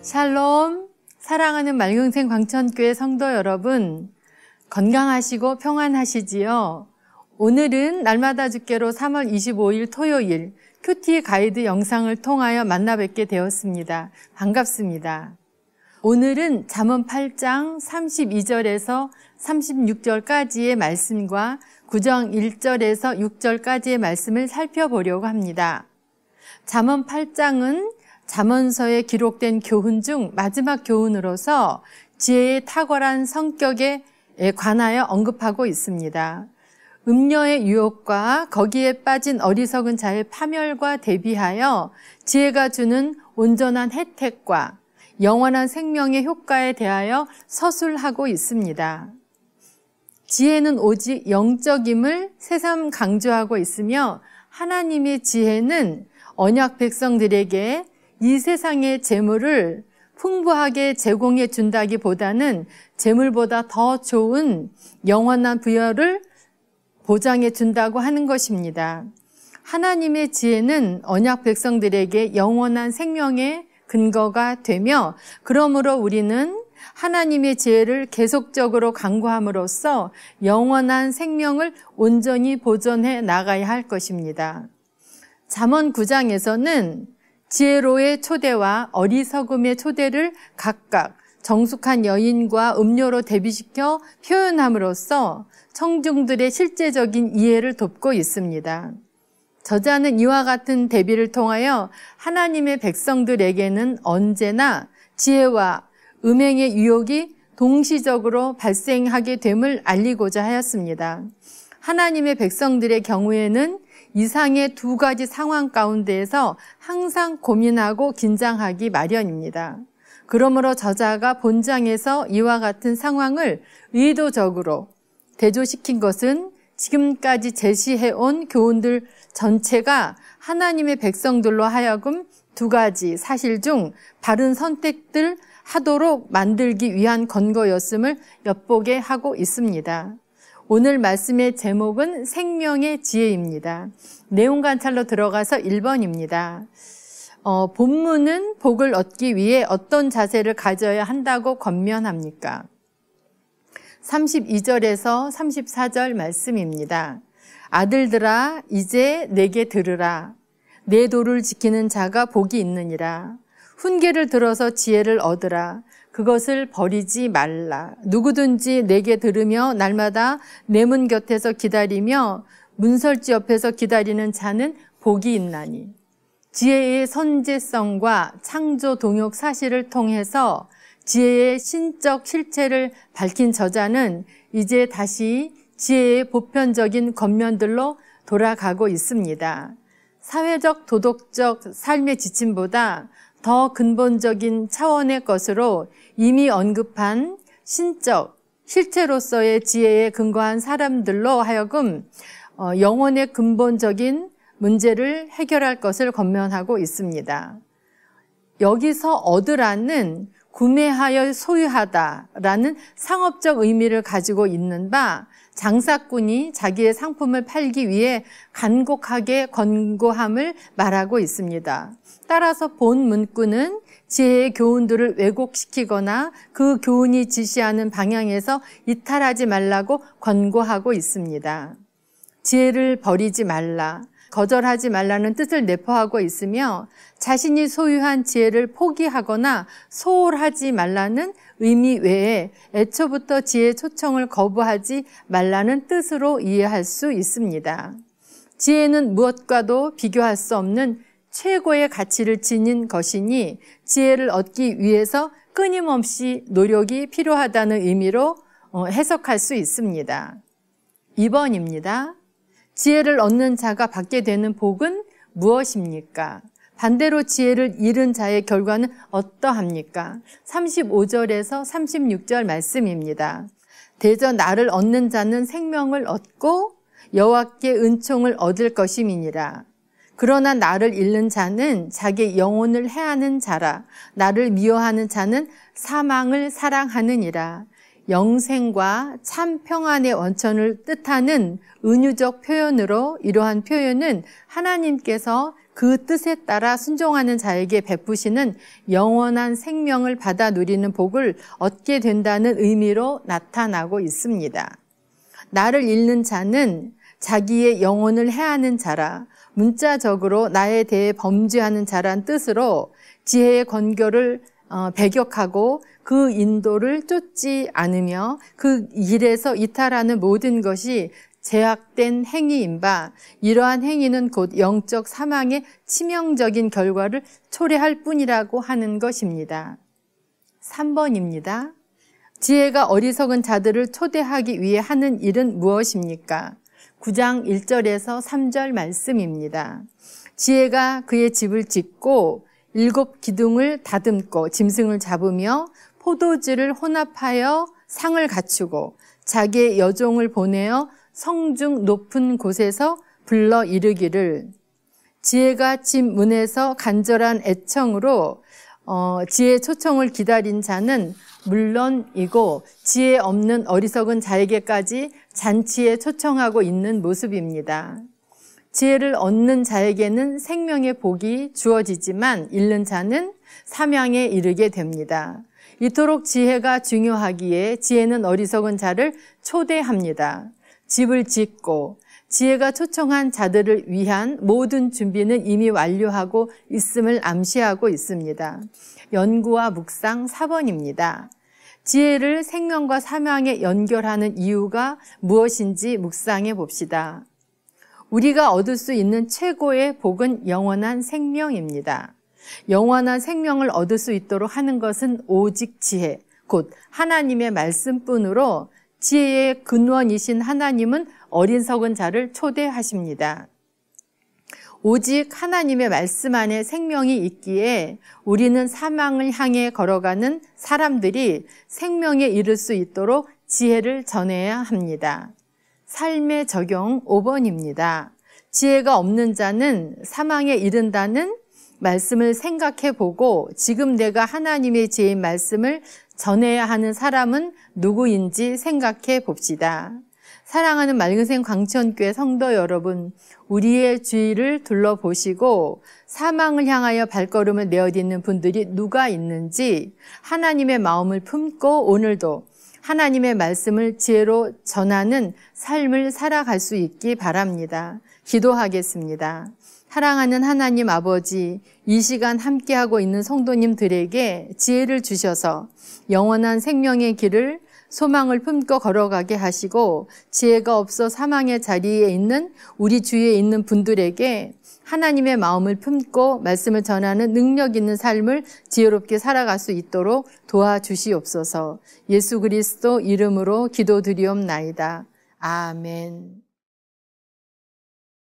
샬롬, 사랑하는 말경생 광천교회 성도 여러분, 건강하시고 평안하시지요? 오늘은 날마다 주께로 3월 25일 토요일 큐티 가이드 영상을 통하여 만나 뵙게 되었습니다. 반갑습니다. 오늘은 잠언 8장 32절에서 36절까지의 말씀과 구정 1절에서 6절까지의 말씀을 살펴보려고 합니다. 잠언 8장은 잠언서에 기록된 교훈 중 마지막 교훈으로서 지혜의 탁월한 성격에 관하여 언급하고 있습니다. 음녀의 유혹과 거기에 빠진 어리석은 자의 파멸과 대비하여 지혜가 주는 온전한 혜택과 영원한 생명의 효과에 대하여 서술하고 있습니다. 지혜는 오직 영적임을 새삼 강조하고 있으며 하나님의 지혜는 언약 백성들에게 이 세상의 재물을 풍부하게 제공해 준다기보다는 재물보다 더 좋은 영원한 부여를 보장해 준다고 하는 것입니다. 하나님의 지혜는 언약 백성들에게 영원한 생명의 근거가 되며, 그러므로 우리는 하나님의 지혜를 계속적으로 강구함으로써 영원한 생명을 온전히 보존해 나가야 할 것입니다. 잠언 9장에서는 지혜로의 초대와 어리석음의 초대를 각각 정숙한 여인과 음료로 대비시켜 표현함으로써 청중들의 실제적인 이해를 돕고 있습니다. 저자는 이와 같은 대비를 통하여 하나님의 백성들에게는 언제나 지혜와 음행의 유혹이 동시적으로 발생하게 됨을 알리고자 하였습니다. 하나님의 백성들의 경우에는 이상의 두 가지 상황 가운데에서 항상 고민하고 긴장하기 마련입니다. 그러므로 저자가 본장에서 이와 같은 상황을 의도적으로 대조시킨 것은 지금까지 제시해온 교훈들 전체가 하나님의 백성들로 하여금 두 가지 사실 중 바른 선택들 하도록 만들기 위한 건거였음을 엿보게 하고 있습니다. 오늘 말씀의 제목은 생명의 지혜입니다. 내용 관찰로 들어가서 1번입니다. 본문은 복을 얻기 위해 어떤 자세를 가져야 한다고 권면합니까? 32절에서 34절 말씀입니다. 아들들아, 이제 내게 들으라. 내 도를 지키는 자가 복이 있느니라. 훈계를 들어서 지혜를 얻으라. 그것을 버리지 말라. 누구든지 내게 들으며 날마다 내 문 곁에서 기다리며 문설지 옆에서 기다리는 자는 복이 있나니. 지혜의 선제성과 창조 동역 사실을 통해서 지혜의 신적 실체를 밝힌 저자는 이제 다시 지혜의 보편적인 겉면들로 돌아가고 있습니다. 사회적 도덕적 삶의 지침보다 더 근본적인 차원의 것으로 이미 언급한 신적 실체로서의 지혜에 근거한 사람들로 하여금 영혼의 근본적인 문제를 해결할 것을 권면하고 있습니다. 여기서 얻으라는 구매하여 소유하다라는 상업적 의미를 가지고 있는 바, 장사꾼이 자기의 상품을 팔기 위해 간곡하게 권고함을 말하고 있습니다. 따라서 본 문구는 지혜의 교훈들을 왜곡시키거나 그 교훈이 지시하는 방향에서 이탈하지 말라고 권고하고 있습니다. 지혜를 버리지 말라, 거절하지 말라는 뜻을 내포하고 있으며 자신이 소유한 지혜를 포기하거나 소홀하지 말라는 의미 외에 애초부터 지혜의 초청을 거부하지 말라는 뜻으로 이해할 수 있습니다. 지혜는 무엇과도 비교할 수 없는 최고의 가치를 지닌 것이니 지혜를 얻기 위해서 끊임없이 노력이 필요하다는 의미로 해석할 수 있습니다. 2번입니다. 지혜를 얻는 자가 받게 되는 복은 무엇입니까? 반대로 지혜를 잃은 자의 결과는 어떠합니까? 35절에서 36절 말씀입니다. 대저 나를 얻는 자는 생명을 얻고 여호와께 은총을 얻을 것임이니라. 그러나 나를 잃는 자는 자기 영혼을 해하는 자라. 나를 미워하는 자는 사망을 사랑하느니라. 영생과 참 평안의 원천을 뜻하는 은유적 표현으로 이러한 표현은 하나님께서 그 뜻에 따라 순종하는 자에게 베푸시는 영원한 생명을 받아 누리는 복을 얻게 된다는 의미로 나타나고 있습니다. 나를 잃는 자는 자기의 영혼을 해하는 자라, 문자적으로 나에 대해 범죄하는 자란 뜻으로 지혜의 권고를 배격하고 그 인도를 쫓지 않으며 그 길에서 이탈하는 모든 것이 제약된 행위인 바, 이러한 행위는 곧 영적 사망의 치명적인 결과를 초래할 뿐이라고 하는 것입니다. 3번입니다. 지혜가 어리석은 자들을 초대하기 위해 하는 일은 무엇입니까? 9장 1절에서 3절 말씀입니다. 지혜가 그의 집을 짓고 7 기둥을 다듬고 짐승을 잡으며 포도주를 혼합하여 상을 갖추고 자기의 여종을 보내어 성중 높은 곳에서 불러 이르기를, 지혜가 집 문에서 간절한 애청으로 지혜의 초청을 기다린 자는 물론이고 지혜 없는 어리석은 자에게까지 잔치에 초청하고 있는 모습입니다. 지혜를 얻는 자에게는 생명의 복이 주어지지만 잃는 자는 사망에 이르게 됩니다. 이토록 지혜가 중요하기에 지혜는 어리석은 자를 초대합니다. 집을 짓고 지혜가 초청한 자들을 위한 모든 준비는 이미 완료하고 있음을 암시하고 있습니다. 연구와 묵상 4번입니다. 지혜를 생명과 사망에 연결하는 이유가 무엇인지 묵상해 봅시다. 우리가 얻을 수 있는 최고의 복은 영원한 생명입니다. 영원한 생명을 얻을 수 있도록 하는 것은 오직 지혜, 곧 하나님의 말씀뿐으로 지혜의 근원이신 하나님은 어리석은 자를 초대하십니다. 오직 하나님의 말씀 안에 생명이 있기에 우리는 사망을 향해 걸어가는 사람들이 생명에 이를 수 있도록 지혜를 전해야 합니다. 삶의 적용 5번입니다. 지혜가 없는 자는 사망에 이른다는 말씀을 생각해 보고 지금 내가 하나님의 지혜인 말씀을 전해야 하는 사람은 누구인지 생각해 봅시다. 사랑하는 맑은샘 광천교회 성도 여러분, 우리의 주위를 둘러보시고 사망을 향하여 발걸음을 내어딛는 분들이 누가 있는지 하나님의 마음을 품고 오늘도 하나님의 말씀을 지혜로 전하는 삶을 살아갈 수 있기 바랍니다. 기도하겠습니다. 사랑하는 하나님 아버지, 이 시간 함께하고 있는 성도님들에게 지혜를 주셔서 영원한 생명의 길을 소망을 품고 걸어가게 하시고 지혜가 없어 사망의 자리에 있는 우리 주위에 있는 분들에게 하나님의 마음을 품고 말씀을 전하는 능력 있는 삶을 지혜롭게 살아갈 수 있도록 도와주시옵소서. 예수 그리스도 이름으로 기도드리옵나이다. 아멘.